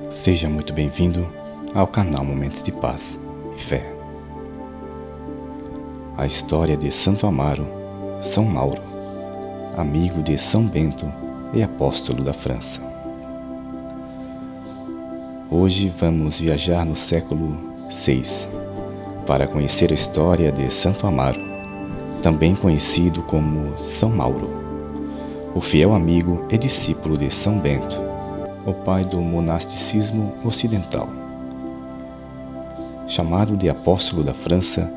Seja muito bem-vindo ao canal Momentos de Paz e Fé. A história de Santo Amaro, São Mauro, amigo de São Bento e apóstolo da França. Hoje vamos viajar no século VI para conhecer a história de Santo Amaro, também conhecido como São Mauro, o fiel amigo e discípulo de São Bento, o pai do monasticismo ocidental. Chamado de apóstolo da França,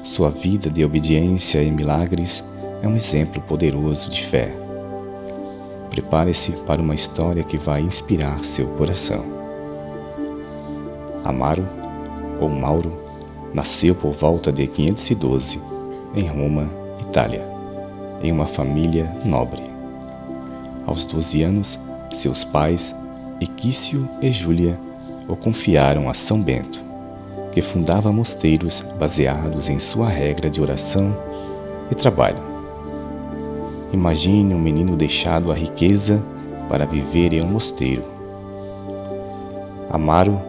sua vida de obediência e milagres é um exemplo poderoso de fé. Prepare-se para uma história que vai inspirar seu coração. Amaro, ou Mauro, nasceu por volta de 512, em Roma, Itália, em uma família nobre. Aos 12 anos, seus pais, Equício e Júlia, o confiaram a São Bento, que fundava mosteiros baseados em sua regra de oração e trabalho. Imagine um menino deixado à riqueza para viver em um mosteiro. Amaro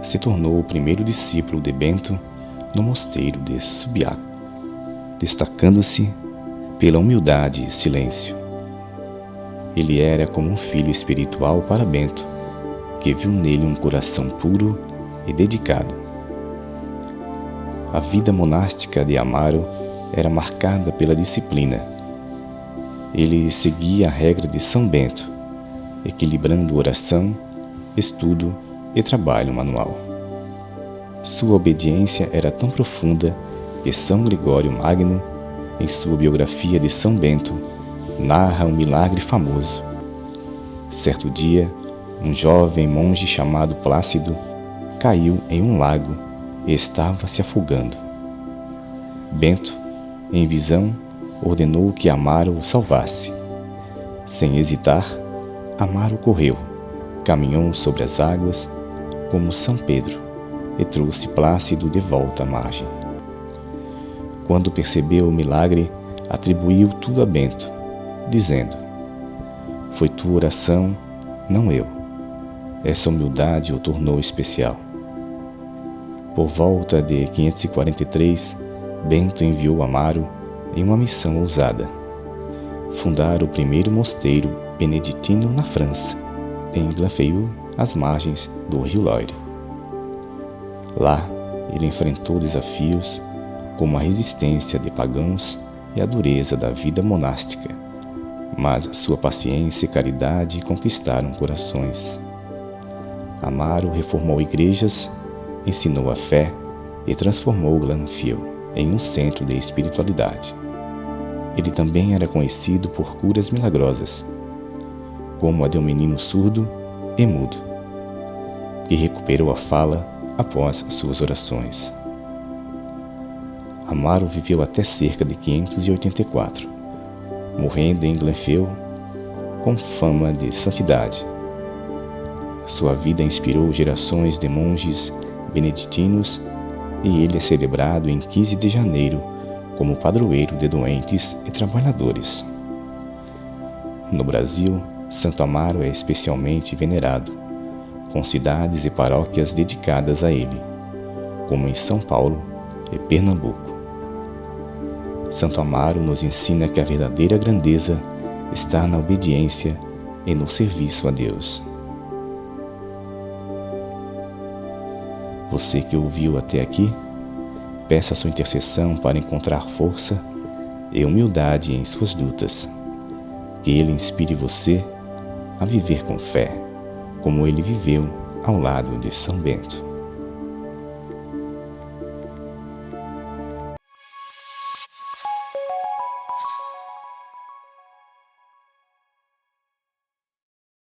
se tornou o primeiro discípulo de Bento no mosteiro de Subiaco, destacando-se pela humildade e silêncio. Ele era como um filho espiritual para Bento, que viu nele um coração puro e dedicado. A vida monástica de Amaro era marcada pela disciplina. Ele seguia a regra de São Bento, equilibrando oração, estudo e trabalho manual. Sua obediência era tão profunda que São Gregório Magno, em sua biografia de São Bento, narra um milagre famoso. Certo dia, um jovem monge chamado Plácido caiu em um lago e estava se afogando. Bento, em visão, ordenou que Amaro o salvasse. Sem hesitar, Amaro correu, caminhou sobre as águas como São Pedro e trouxe Plácido de volta à margem. Quando percebeu o milagre, atribuiu tudo a Bento, dizendo: "Foi tua oração, não eu." Essa humildade o tornou especial. Por volta de 543, Bento enviou Amaro em uma missão ousada: fundar o primeiro mosteiro beneditino na França, em Glanfeuil, às margens do rio Loire. Lá, ele enfrentou desafios como a resistência de pagãos e a dureza da vida monástica, mas sua paciência e caridade conquistaram corações. Amaro reformou igrejas, ensinou a fé e transformou Glanfeuil em um centro de espiritualidade. Ele também era conhecido por curas milagrosas, como a de um menino surdo e mudo, que recuperou a fala após suas orações. Amaro viveu até cerca de 584, morrendo em Glanfeuil com fama de santidade. Sua vida inspirou gerações de monges beneditinos e ele é celebrado em 15 de janeiro como padroeiro de doentes e trabalhadores. No Brasil, Santo Amaro é especialmente venerado, com cidades e paróquias dedicadas a ele, como em São Paulo e Pernambuco. Santo Amaro nos ensina que a verdadeira grandeza está na obediência e no serviço a Deus. Você que ouviu até aqui, peça sua intercessão para encontrar força e humildade em suas lutas. Que Ele inspire você a viver com fé, como ele viveu ao lado de São Bento.